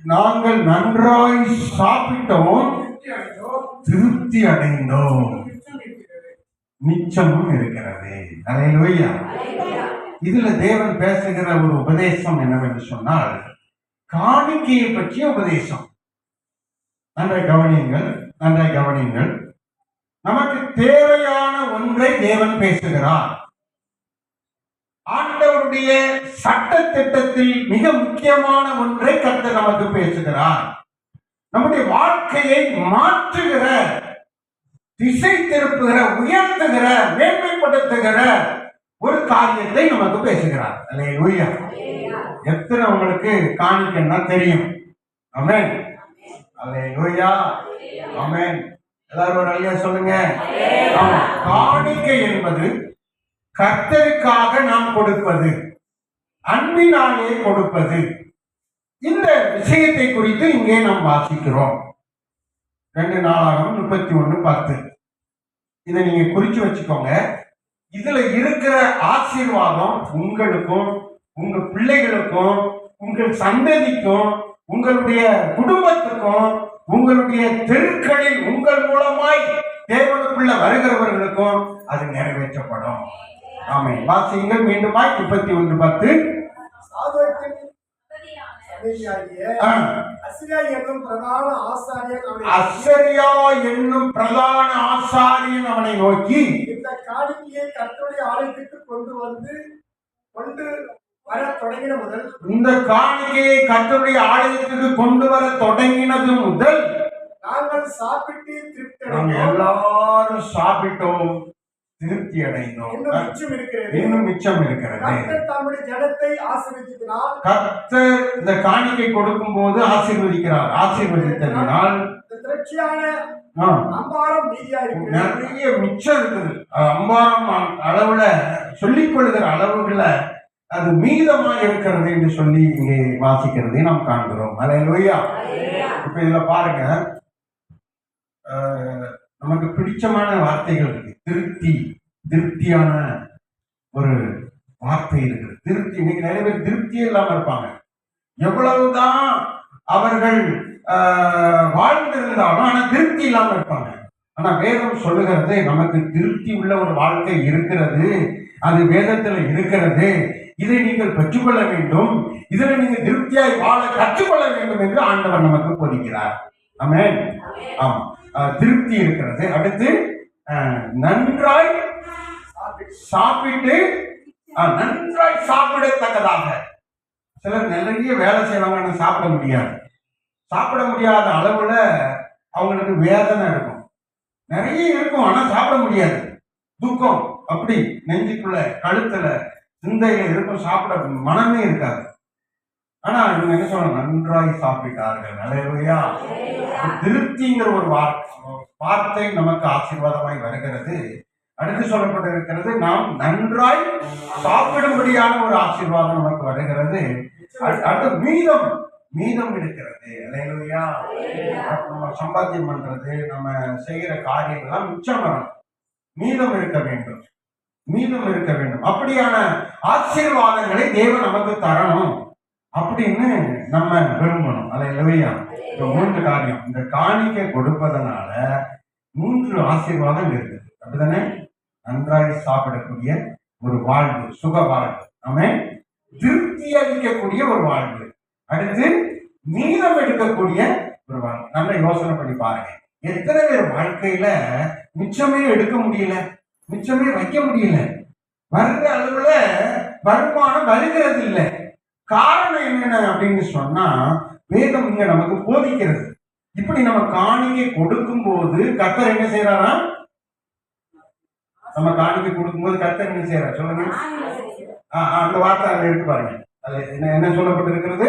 நாங்கள் நன்றாய் சாப்பிட்டோம், திருப்தி அடைந்தோம், மிச்சமும் இருக்கிறது. அல்லேலூயா. இதுல தேவன் பேசுகிற ஒரு உபதேசம் என்னவென்று சொன்னால், காணிக்கையை பற்றிய உபதேசம். நன்றாய் கவனியுங்கள், நன்றாய் கவனியுங்கள். நமக்கு தேவையான ஒன்றை தேவன் பேசுகிறார். ஆண்டவருடைய சட்ட திட்டத்தில் மிக முக்கியமான ஒன்றை கர்த்தர் நமக்கு பேசுகிறார். நம்முடைய வாழ்க்கையை மாற்றுகிற, திசை திருப்புகிற, உயர்த்துகிற, மேன்மைப்படுத்துகிற ஒரு காரியத்தை நமக்கு பேசுகிறார். அல்லேலூயா. எத்தனை உங்களுக்கு காணிக்கைன்னா தெரியும்? ஆமென். அல்லேலூயா. ஆமென். எல்லாரும் ஒரு அல்லேலூயா சொல்லுங்க. ஆமா. காணிக்கை என்பது கர்த்தருக்காக நாம் கொடுப்பது, அன்பினாலே கொடுப்பது. இந்த விஷயத்தை குறித்து இங்கே நாம் வாசிக்கிறோம். 2 நாளாகமம் 31:10. இதை நீங்க குறிச்சு வச்சுக்கோங்க. இதுல இருக்கிற ஆசீர்வாதம் உங்களுக்கும், உங்க பிள்ளைகளுக்கும், உங்கள் சந்ததிக்கும், உங்களுடைய குடும்பத்துக்கும், உங்களுடைய தெருக்களில் உங்கள் மூலமாய் தேவனுக்குள்ள வருகிறவர்களுக்கும் அது நிறைவேற்றப்படும். ஆமென். வாசியுங்கள் மீண்டுமாய் 31:10. சாதோக்கின் சபையாகிய அசரியா என்னும் பிரதான ஆசாரியன் அசரியா என்னும் பிரதான ஆசாரியன் அவனை நோக்கி, இந்த காணிக்கையை கர்த்தருடைய ஆலயத்துக்கு கொண்டு வர தொடங்கின முதல், இந்த காணிக்கையை கர்த்தருடைய ஆலயத்துக்கு கொண்டு வர தொடங்கினது முதல் நாங்கள் சாப்பிட்டு திருப்தி நாங்கள் எல்லாரும் சாப்பிட்டோம், திருப்தி அடைந்தோம், இன்னும் மிச்சம் இருக்கிறது. இன்னும் மிச்சம் இருக்கிறது. கர்த்தர் தம்முடைய ஜனத்தை ஆசீர்வதித்ததினால், கர்த்தர் இந்த காணிக்கை கொடுக்கும் போது ஆசீர்வதிக்கிறார். ஆசீர்வதித்ததினால் இந்த திரட்சியான ஆ, அம்பாரம் மீதியா இருக்கிறது. நிறைய மிச்சம் இருக்குது. அம்பாரம் அளவுல சொல்லிக் கொள்கிற அளவுகளை அது மீதமா இருக்கிறது என்று சொல்லி இங்கே வாசிக்கிறதை நாம் காண்கிறோம். அல்லேலூயா. இப்ப இதுல பாருங்க, நமக்கு பிடிச்சமான வார்த்தைகள் இருக்கு. திருப்தி, திருப்தியான ஒரு வார்த்தை இருக்குது. திருப்தி. இன்னைக்கு நிறைய பேர் திருப்தியே இல்லாம இருப்பாங்க. எவ்வளவுதான் அவர்கள் வாழ்ந்திருந்தாலும் ஆனா திருப்தி இல்லாம இருப்பாங்க. ஆனா வேதம் சொல்லுகிறது, நமக்கு திருப்தி உள்ள ஒரு வாழ்க்கை இருக்கிறது, அது வேதத்துல இருக்கிறது. இதை நீங்கள் பெற்றுக்கொள்ள வேண்டும், இதில் நீங்க திருப்தியாய் வாழ கற்றுக்கொள்ள வேண்டும் என்று ஆண்டவர் நமக்கு போதிக்கிறார். ஆமென். ஆமா, திருப்தி இருக்கிறது. அடுத்து நன்றாய் சாப்பிட்டு, நன்றாய் சாப்பிடத்தக்கதாக. சிலர் நிறைய வேலை செய்வாங்க, ஆனால் சாப்பிட முடியாது. சாப்பிட முடியாத அளவுல அவங்களுக்கு வேதனை இருக்கும். நிறைய இருக்கும், ஆனா சாப்பிட முடியாது. துக்கம் அப்படி நெஞ்சுக்குள்ள, கழுத்துல, சிந்தையில இருக்கும். சாப்பிட மனமே இருக்காது. ஆனா இவங்க என்ன சொல்றாங்க? நன்றாய் சாப்பிட்டார்கள். அல்லேலூயா. திருப்திங்கிற ஒரு வார்த்தை நமக்கு ஆசீர்வாதமாய் வருகிறது. அடுத்து சொல்லப்பட்டிருக்கிறது, நாம் நன்றாய் சாப்பிடும்படியான ஒரு ஆசீர்வாதம் நமக்கு வருகிறது. அடுத்து மீதம் இருக்கிறது. அல்லேலூயா. நம்ம சம்பாத்தியம் பண்றது, நம்ம செய்கிற காரியங்கள்லாம் மிச்சம் வரணும், மீதம் இருக்க வேண்டும், மீதம் இருக்க வேண்டும். அப்படியான ஆசீர்வாதங்களை தேவன் நமக்கு தரணும் அப்படின்னு நம்ம விரும்பணும். அல்லேலூயா. இந்த 3 காரியம், இந்த காணிக்கை கொடுப்பதனால 3 ஆசீர்வாதம் இருக்குது. அப்படித்தானே? நன்றாய் சாப்பிடக்கூடிய ஒரு வாழ்வு, சுக வாழ்வு. ஆமென். திருப்தி அளிக்கக்கூடிய ஒரு வாழ்வு. அடுத்து மீதம் எடுக்கக்கூடிய ஒரு வாழ்வு. நல்ல யோசனை பண்ணி பாருங்க. எத்தனை பேர் வாழ்க்கையில மிச்சமே எடுக்க முடியல, மிச்சமே வைக்க முடியல, வர்ற அளவுல வருமானம் வருகிறது இல்லை. காரணம் என்னென்ன அப்படின்னு சொன்னா, வேதம் இங்க நமக்கு போதிக்கிறது. இப்படி நம்ம காணிக்கை கொடுக்கும் போது கர்த்தர் என்ன செய்யறாரா? நம்ம காணிக்கை கொடுக்கும் போது கர்த்தர் என்ன செய்யறாரு சொல்லுங்க. அந்த வார்த்தை அதுல இருக்கு பாருங்க. அது என்ன சொல்லப்பட்டிருக்கிறது?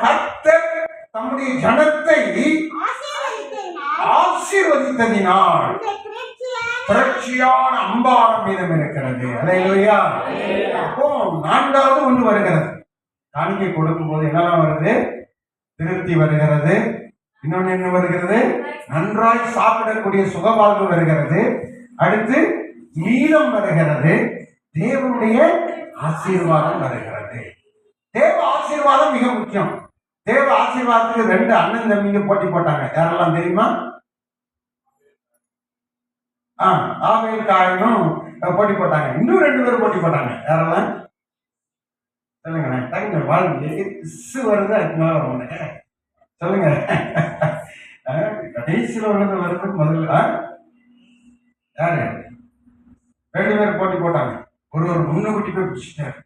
கர்த்தர் தம்முடைய ஜனத்தை ஆசீர்வதித்ததினால் புரட்சியான அம்பாரம் மீதம் இருக்கிறது. அல்லேலூயா. அப்போ 4வது ஒன்று வருகிறது. காணிக்கை கொடுக்கும் போது என்னெல்லாம் வருது? திருப்தி வருகிறது. இன்னொன்னு என்ன வருகிறது? நன்றாய் சாப்பிடக்கூடிய சுகவாழ்வு வருகிறது. அடுத்து மீதம் வருகிறது. தேவனுடைய ஆசீர்வாதம் வருகிறது. தேவ ஆசீர்வாதம் ஆசீர்வாதம் மிக முக்கியம். தேவ ஆசீர்வாதத்துக்கு 2 அண்ணன் தம்பிங்க போட்டி போட்டாங்க. யாரெல்லாம் தெரியுமா? ஆபேல் காயினும் போட்டி போட்டாங்க. இன்னும் 2 பேரும் போட்டி போட்டாங்க. யாரெல்லாம் சொல்லுங்க. டக்குங்க வாழ்க்கை வருது, அதுக்கு மேல வருவாங்க. சொல்லுங்க. கடைசியில் உள்ளது வருது முதல்ல. யாரு? 2 பேர் போட்டி போட்டாங்க. ஒருவர் முன்னுக்குட்டி போய் பிடிச்சிட்டாரு.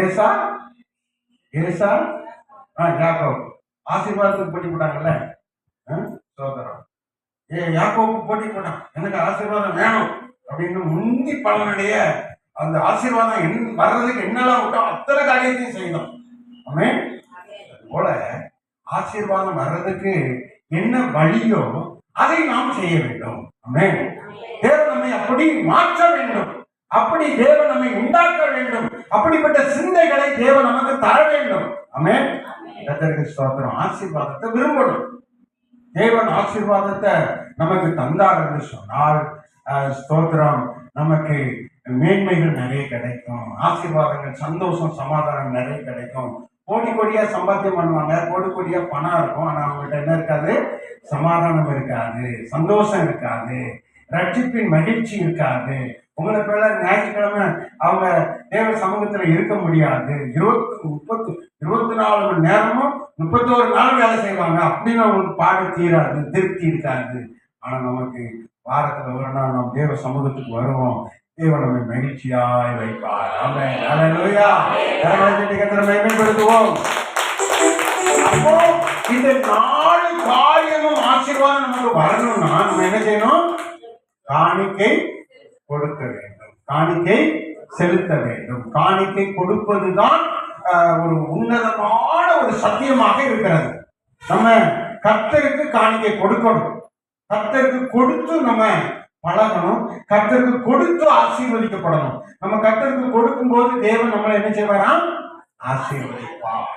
ஏசா ஏசா யாக்கோபு. ஆசீர்வாதத்துக்கு போட்டி போட்டாங்கல்ல. சோதரம் யாக்கோபு போட்டி போட்டான். எனக்கு ஆசீர்வாதம் வேணும் அப்படின்னு முந்தி பலனுடைய அந்த ஆசீர்வாதம் வர்றதுக்கு என்னெல்லாம் விட்டோம் அத்தனை காரியத்தையும் செய்யணும். ஆமென். போல ஆசீர்வாதம் வர்றதுக்கு என்ன வழியோ அதை நாம் செய்ய வேண்டும். ஆமென். தேவன் நம்மை அப்படி மாற்ற வேண்டும், அப்படி தேவன் நம்மை உண்டாக்க வேண்டும், அப்படிப்பட்ட சிந்தைகளை தேவன் நமக்கு தர வேண்டும். ஆமென். கர்த்தருக்கு ஸ்தோத்திரம். ஆசீர்வாதத்தை விரும்பணும். தேவன் ஆசீர்வாதத்தை நமக்கு தந்தார் என்று சொன்னால் ஸ்தோத்திரம், நமக்கு மேன்மைகள் நிறைய கிடைக்கும். ஆசீர்வாதங்கள், சந்தோஷம், சமாதானம் நிறைய கிடைக்கும். கோடி கோடியா சம்பாத்தியம் பண்ணுவாங்க, கோடி கோடியா பணம் இருக்கும். ஆனா அவங்கள்ட்ட என்ன இருக்காது? சமாதானம் இருக்காது, சந்தோஷம் இருக்காது, ரட்சிப்பின் மகிழ்ச்சி இருக்காது. உங்களை போல ஞாயிற்றுக்கிழமை அவங்க தேவ சமூகத்துல இருக்க முடியாது. 24 மணி நேரமும் 31 நாள் வேலை செய்வாங்க. அப்படின்னு அவங்களுக்கு பாடு தீராது, திருப்தி இருக்காது. ஆனா நமக்கு வாரத்துல ஒரு நாள் நாம் தேவ சமூகத்துக்கு வருவோம். தேவன் நம்மை மகிழ்ச்சியாய் வைப்பார். ஆமென். ஹல்லேலூயா. கர்த்தரை மகிமைப்படுத்துவோம். அப்போ இந்த 4 காரியமும் ஆசீர்வாதம் நமக்கு வரணும்னா நம்ம என்ன செய்யணும்? காணிக்கை கொடுக்க வேண்டும், காணிக்கை செலுத்த வேண்டும். காணிக்கை கொடுப்பதுதான் ஒரு உன்னதமான ஒரு சத்தியமாக இருக்கிறது. நம்ம கர்த்தருக்கு காணிக்கை கொடுக்கணும், கர்த்தருக்கு கொடுத்து நம்ம பழகணும், கர்த்தருக்கு கொடுத்து ஆசீர்வதிக்கப்படணும். நம்ம கர்த்தருக்கு கொடுக்கும் போது தேவன் நம்மளை என்ன செய்வாராம்? ஆசீர்வதிப்பார்.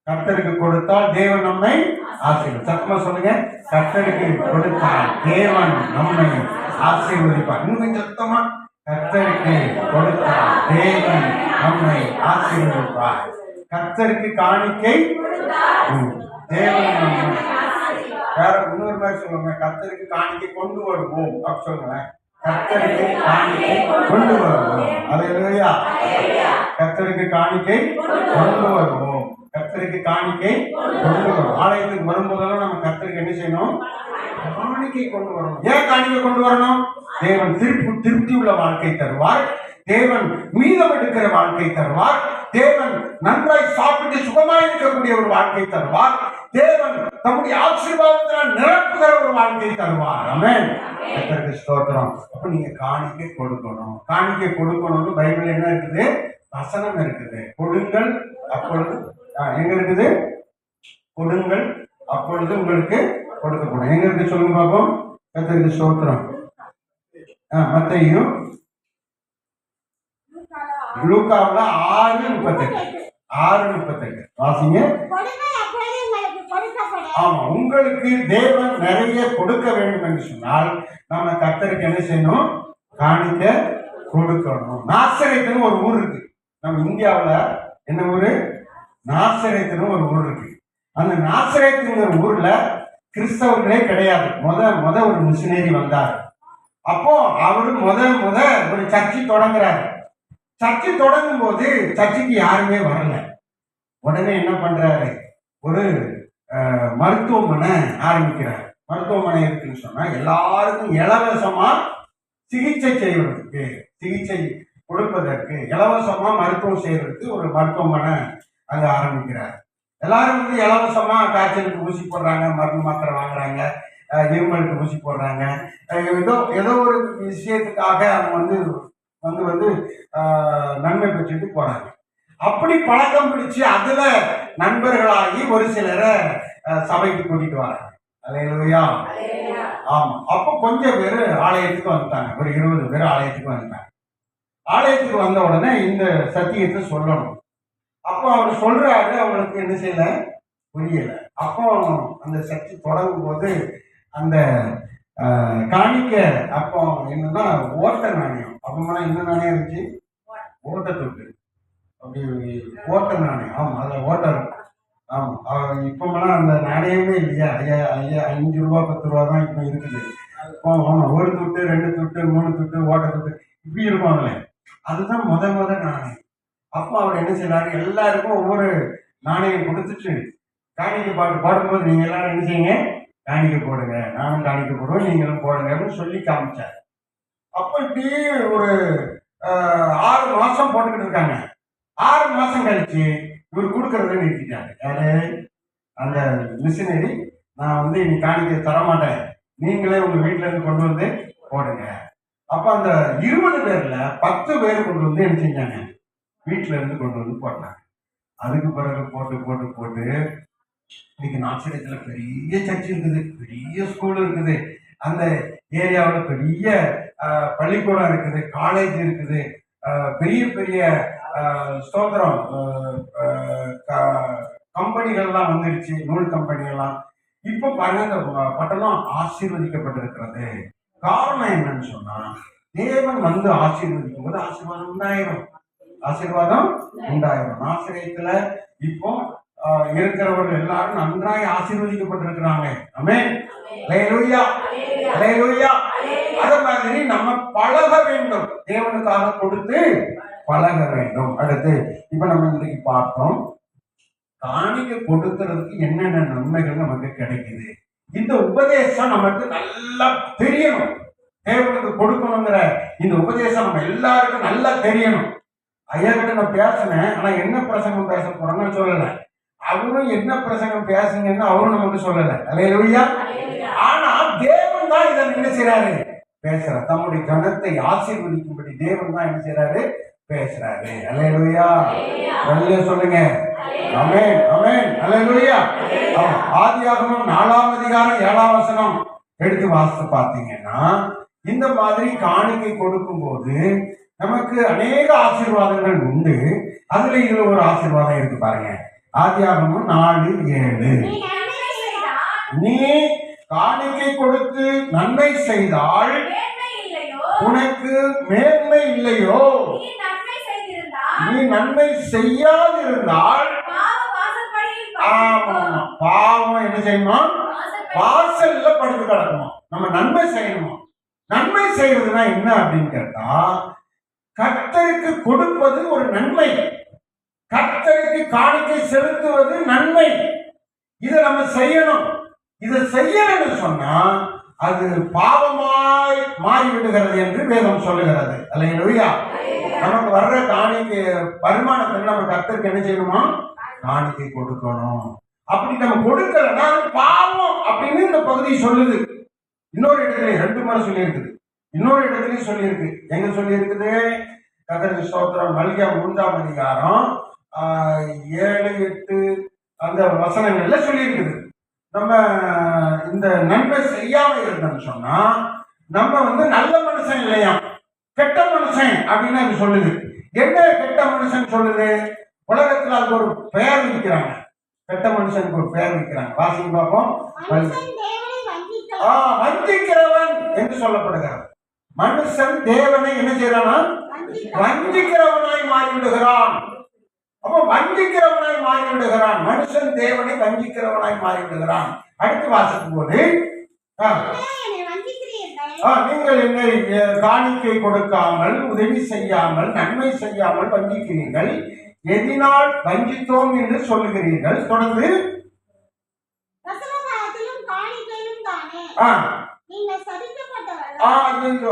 கர்த்தருக்கு கொடுத்தால் தேவன் நம்மை ஆசீர்வதி. சத்தமா சொல்லுங்க. கர்த்தருக்கு கொடுத்தால் தேவன் நம்மை ஆசீர்வதிப்பார். இன்னும் சத்தமா. கர்த்தருக்கு கொடுத்தால் தேவன் நம்மை ஆசீர்வதிப்பார். கர்த்தருக்கு காணிக்கை தேவன் நம்மை. வேற இன்னொரு மாதிரி சொல்லுங்க. கர்த்தருக்கு காணிக்கை கொண்டு வருவோம் அப்படி சொல்லுங்களேன். கர்த்தருக்கு காணிக்கை கொண்டு வருவோம். அல்லேலூயா. கர்த்தருக்கு காணிக்கை கொண்டு வருவோம். கர்த்தருக்கு காணிக்கை கொண்டு வரும். ஆலயத்துக்கு வரும்போதெல்லாம் நம்ம கர்த்தருக்கு என்ன செய்யணும்? காணிக்கை கொண்டு வரணும். ஏன் காணிக்கை கொண்டு வரணும்? தேவன் திருப்தி உள்ள வாழ்க்கை தருவார். தேவன் மீதம் எடுக்கிற வாழ்க்கை தருவார். தேவன் நன்றாய் சாப்பிட்டு சுகமாய் இருக்கக்கூடிய ஒரு வாழ்க்கை தருவார். தேவன் தம்முடைய ஆசீர்வாதத்தினால் நிரப்புகிற ஒரு வாழ்க்கை தருவார். ஆமென். கர்த்தருக்கு ஸ்தோத்திரம். அப்ப நீங்க காணிக்கை கொடுக்கணும். காணிக்கை கொடுக்கணும்னு பைபிள் என்ன இருக்குது? வசனம் இருக்குது. கொடுங்கள் அப்பொழுது எங்க இருக்குது? கொடுங்கள் அப்பொழுது உங்களுக்கு கொடுக்கப்படும். எங்க இருக்கு சொல்லுங்க பாப்போம். கர்த்தருக்கு ஸ்தோத்திரம். மத்தேயு லூக்காவுல 6:38 வாசிங்க. ஆமா, உங்களுக்கு தேவன் நிறைய கொடுக்க வேண்டும் என்று சொன்னால் நம்ம கர்த்தருக்கு என்ன செய்யணும்? காணிக்கை கொடுக்கணும். நாசரேத்துன்னு ஒரு ஊர் இருக்கு நம்ம இந்தியாவுல. என்ன ஊரு? நாசரேத்துன்னு ஒரு ஊர் இருக்கு. அந்த நாசரேத்துங்கிற ஊர்ல கிறிஸ்தவர்களே கிடையாது. முத ஒரு மிஷினரி வந்தார். அப்போ அவரு முத ஒரு சர்ச்சை தொடங்குறாரு. சர்ச்சை தொடங்கும் போது சர்ச்சைக்கு யாருமே வரல. உடனே என்ன பண்றாரு? ஒரு மருத்துவமனை ஆரம்பிக்கிறார். மருத்துவமனை இருக்குன்னு சொன்னா எல்லாருக்கும் இலவசமா சிகிச்சை செய்வதற்கு, சிகிச்சை கொடுப்பதற்கு, இலவசமா மருத்துவம் செய்யறதுக்கு ஒரு மருத்துவமனை அங்க ஆரம்பிக்கிறார். எல்லாரும் வந்து இலவசமா காய்ச்சலுக்கு ஊசி போடுறாங்க, மருந்து மாத்திரை வாங்குறாங்க, இருமலுக்கு ஊசி போடுறாங்க. ஏதோ ஒரு விஷயத்துக்காக அவங்க வந்து நன்மை பெற்றுட்டு போறாங்க. அப்படி பழக்கம் பிடிச்சு அதுல நண்பர்களாகி ஒரு சிலரை சபைக்கு கூட்டிட்டு வராங்க. அல்லேலூயா. ஆமா. அப்போ கொஞ்சம் பேர் ஆலயத்துக்கு வந்துட்டாங்க. ஒரு 20 பேர் ஆலயத்துக்கு வந்துட்டாங்க. ஆலயத்துக்கு வந்த உடனே இந்த சத்தியத்தை சொல்லணும். அப்போ அவர் சொல்றாரு, அவங்களுக்கு என்ன செய்யல, புரியல. அப்போ அந்த சர்ச்சை தொடங்கும் போது அந்த காணிக்க அப்போ என்னன்னா ஓட்ட நாணயம். அப்பமெல்லாம் என்ன நாணயம் இருந்துச்சு? ஓட்ட தொட்டு. இப்படி ஓட்ட நாணயம், ஆமாம் அதில் ஓட்டர். ஆமாம், இப்போமெல்லாம் அந்த நாணயமே இல்லையா, ஐயா ஐயா 5 ரூபா 10 ரூபா தான் இப்போ இருக்குது. இப்போ ஆமாம், 1 துட்டு 2 துட்டு 3 துட்டு ஓட்ட துட்டு இப்படி இருக்கும் அதில். அதுதான் முத நாணயம். அப்போ அவர் என்ன செய்யறாரு, எல்லாருக்கும் ஒவ்வொரு நாணயம் கொடுத்துட்டு காணிக்கை பாட்டு பாடும்போது நீங்கள் எல்லாரும் என்ன செய்யுங்க, காணிக்கை போடுங்க, நானும் காணிக்கை போடுவேன், நீங்களும் போடுங்க அப்படின்னு சொல்லி காமிச்சார். அப்போ இப்படி ஒரு 6 மாசம் போட்டுக்கிட்டு இருக்காங்க. 6 மாசம் கழிச்சு இவர் கொடுக்கறத நிறுத்திட்டாங்க. யாரு, அந்த மிஷினரி. நான் வந்து இனி காணிக்கை தரமாட்டேன், நீங்களே உங்க வீட்டுல இருந்து கொண்டு வந்து போடுங்க. அப்ப அந்த 20 பேர்ல 10 பேர் கொண்டு வந்து என்ன செஞ்சாங்க, வீட்டுல இருந்து கொண்டு வந்து போட்டாங்க. அதுக்கு பிறகு போட்டு போட்டு போட்டு இன்னைக்கு நாசிரியத்துல பெரிய சர்ச் இருக்குது, பெரிய ஸ்கூல் இருக்குது, அந்த ஏரியாவில் பெரிய பள்ளிக்கூடம் இருக்குது, காலேஜ் இருக்குது, பெரிய பெரிய ஸ்தோத்திரம் கம்பெனிகள்லாம் வந்துருச்சு, நூல் கம்பெனிகள்லாம். இப்போ பாருங்க, இந்த பட்டணம் ஆசீர்வதிக்கப்பட்டிருக்கிறது. காரணம் என்னன்னு சொன்னா, தேவன் வந்து ஆசீர்வதிக்கும் போது ஆசீர்வாதம் உண்டாயிரும், ஆசீர்வாதம் உண்டாயிரும். நாசிரியத்துல இப்போ இருக்கிறவர்கள் எல்லாரும் நன்றாய் ஆசீர்வதிக்கப்பட்டிருக்கிறாங்க. ஆமென், அல்லேலூயா, அல்லேலூயா. அதே மாதிரி நம்ம பழக வேண்டும், தேவனுக்காக கொடுத்து பழக வேண்டும். அடுத்து இப்ப நம்ம இன்றைக்கு பார்த்தோம், காணிக்கை கொடுக்கிறதுக்கு என்னென்ன நன்மைகள் நமக்கு கிடைக்குது. இந்த உபதேசம் நமக்கு நல்லா தெரியணும். தேவனுக்கு கொடுக்கணுங்கிற இந்த உபதேசம் நம்ம எல்லாருக்கும் நல்லா தெரியணும். ஐயா கிட்ட நான் பேசினேன், ஆனா என்ன பிரசங்கம் பேச போறேன்னு சொல்லல. அவரும் என்ன பிரசங்கம் பேசுங்கன்னு அவரும் நமக்கு சொல்லல. அல்லேலூயா. ஆனா தேவன் தான் இதை என்ன செய்யறாரு, பேசுறாரு. தம்முடைய ஜனத்தை ஆசீர்வதிக்கும்படி தேவன் தான் என்ன செய்யறாரு, பேசுறாரு. அல்லேலூயா, நல்ல சொல்லுங்க. ஆமென், ஆமென், அல்லேலூயா. ஆதியாகமம் 4ஆம் அதிகாரம் 7ஆம் வசனம் எடுத்து வாசித்து பார்த்தீங்கன்னா, இந்த மாதிரி காணிக்கை கொடுக்கும் போது நமக்கு அநேக ஆசீர்வாதங்கள் உண்டு. அதுல இதுல ஒரு ஆசீர்வாதம் இருக்கு பாருங்க. ஆதியாகமம் 4:7. நீ காணிக்கை கொடுத்து நன்மை செய்தால் உனக்கு மேன்மை இல்லையோ, நீ நன்மை செய்யாதிருந்தால் பாவம் என்ன செய்யணும், வாசல்ல படுத்து கிடக்கணும். நம்ம நன்மை செய்யணும். நன்மை செய்யறதுனா என்ன அப்படின்னு கேட்டா, கர்த்தருக்கு கொடுப்பது ஒரு நன்மை, கர்த்தருக்கு காணிக்கை செலுத்துவது நன்மை. இதை நம்ம செய்யணும். இதை செய்யணும்னு சொன்னா அது பாவமாய் மாறிவிடுகிறது என்று வேதம் சொல்லுகிறது. அல்லேலூயா. நமக்கு வர்ற காணிக்கை வருமானத்தில் நம்ம கர்த்தருக்கு என்ன செய்யணுமா, காணிக்கை கொடுக்கணும். அப்படி நம்ம கொடுக்கலன்னா பாவம் அப்படின்னு இந்த பகுதி சொல்லுது. இன்னொரு இடத்துல 2 முறை சொல்லியிருக்குது, இன்னொரு இடத்துலயும் சொல்லியிருக்கு. எங்க சொல்லியிருக்குது, கர்த்தருக்கு ஸ்தோத்திரம், மல்கியா 3ஆம் அதிகாரம் 7, 8 அந்த வசனங்கள்ல சொல்லியிருக்குது. நம்ம இந்த நன்மை செய்யாம இருந்தோம்னு சொன்னா நம்ம வந்து நல்ல மனுஷன் இல்லையா, கெட்ட மனுஷன் அப்படின்னு அது சொல்லுது. என்ன கெட்ட மனுஷன் சொல்லுது, உலகத்துல அதுக்கு ஒரு பெயர் வைக்கிறாங்க, கெட்ட மனுஷனுக்கு ஒரு பெயர் வைக்கிறாங்க. வாசிங்க பார்ப்போம். வஞ்சிக்கிறவன் என்று சொல்லப்படுகிறார். மனுஷன் தேவனை என்ன செய்யறானா, வஞ்சிக்கிறவனாய் மாறிவிடுகிறான். அப்போ வஞ்சிக்கிறவனாய் மாறிவிடுகிறான், மனுஷன் தேவனை வஞ்சிக்கிறவனாய் மாறிவிடுகிறான். அடுத்து வாசிக்கும் போது, நீங்கள் என்னை காணிக்கை கொடுக்காமல், உதவி செய்யாமல், நன்மை செய்யாமல் வஞ்சிக்கிறீர்கள், எதினால் வஞ்சித்தோம் என்று சொல்லுகிறீர்கள். தொடர்ந்து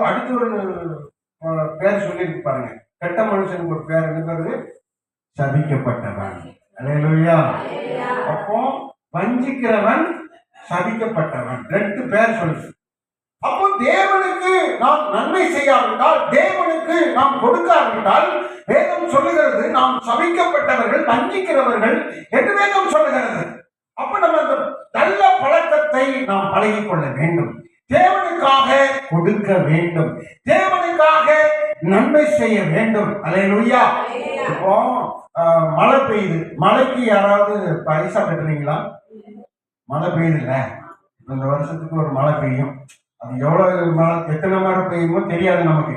அடுத்து ஒரு பேர் சொல்லி பாருங்க. கெட்ட மனுஷனுக்கு ஒரு பேர் இருக்கிறது, சபிக்கப்பட்டவன். அல்லேலூயா. அப்போ வஞ்சிக்கிறவன், சபிக்கப்பட்டவன், 2 பேர் சொல்லுது. அப்போ தேவனுக்கு நாம் நன்மை செய்யாவிட்டால், தேவனுக்கு நாம் கொடுக்காவிட்டால், வேதம் சொல்லுகிறது நாம் சபிக்கப்பட்டவர்கள், வஞ்சிக்கிறவர்கள் என்று வேதம் சொல்லுகிறது. அப்ப நம்ம அந்த நல்ல பழக்கத்தை நாம் பழகிக் கொள்ள வேண்டும். தேவனுக்காக கொடுக்க வேண்டும், தேவனுக்காக நன்மை செய்ய வேண்டும். அல்லேலூயா. இப்போ மழை பெய்யுது, மழைக்கு யாராவது பைசா கட்டுறீங்களா? மழை பெய்யுது இல்ல, இந்த வருஷத்துக்கு ஒரு மழை பெய்யும். அது எவ்வளவு மழை, எத்தனை மழை பெய்யுமோ தெரியாது நமக்கு,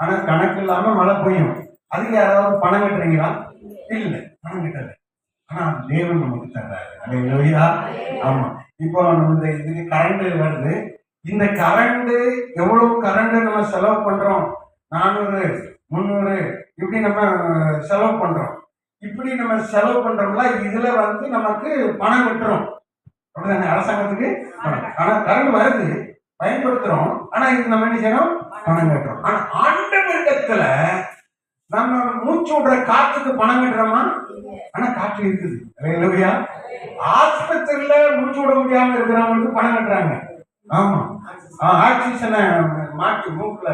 ஆனா கணக்கு இல்லாம மழை பெய்யும். அதுக்கு யாராவது பணம் கட்டுறீங்களா? இல்லை, பணம் கட்டல. ஆனா தேவன் நமக்கு தர்றாரு. அல்லேலூயா. ஆமா. இப்போ நம்ம இதுக்கு கரண்ட் வருது. இந்த கரண்ட் எவ்வளவு கரண்ட் நம்ம செலவு பண்றோம்? 400, 300 இப்படி நம்ம செலவு பண்றோம். இப்படி நம்ம செலவு பண்றோம்ல, இதுல நமக்கு பணம் கட்டுறோம். அப்படிதானே? அரசாங்கத்துக்கு பணம். ஆனா கரண்ட் வருது, பயன்படுத்துறோம். ஆனா இது நம்ம என்ன செய்யணும்? பணம் கட்டுறோம். ஆனா ஆண்டவரிடத்துல நம்ம மூச்சு விடுற காத்துக்கு பணம் கட்டுறோமா? ஆனா காற்று இருக்குது. அல்லேலூயா. ஆஸ்பத்திரியில மூச்சு விட முடியாம இருக்கிறவங்களுக்கு பணம் கட்டுறாங்க. ஆமா. ஆக்சிஜனை மாட்டி மூக்குல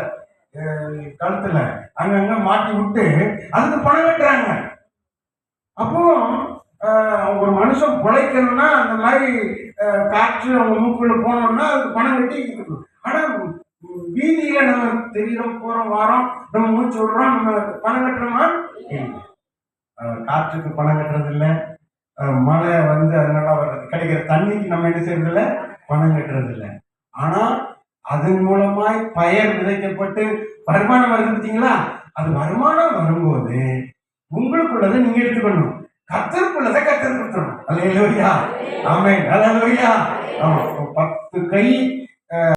கழுத்துல அங்கங்க மாட்டி விட்டு அதுக்கு பணம் கட்டுறாங்க. அப்போ ஒரு மனுஷன் பிழைக்கணும்னா அந்த மாதிரி காற்று அவங்க மூக்குள்ள போனோம்னா அதுக்கு பணம் கட்டி. ஆனா வீதியில நம்ம தெரியும், போறோம் வாரோம், நம்ம மூச்சு விடுறோம், நம்ம பணம் கட்டுறோமா? காற்றுக்கு பணம் கட்டுறது இல்லை. மழை அதனால கிடைக்கிற தண்ணிக்கு நம்ம என்ன செய்யறது இல்லை? பணம் கட்டுறது இல்லை. ஆனா அதன் மூலமாய் பயிர் விதைக்கப்பட்டு வருமானம் வருது பார்த்தீங்களா? அது வருமானம் வரும்போது உங்களுக்குள்ளதை நீங்க எடுத்துக்கணும், கத்தருக்குள்ளதை கத்தர் கொடுத்துடணும். அல்லேலூயா. ஆமென். அல்லேலூயா. ஆமா. 10 கை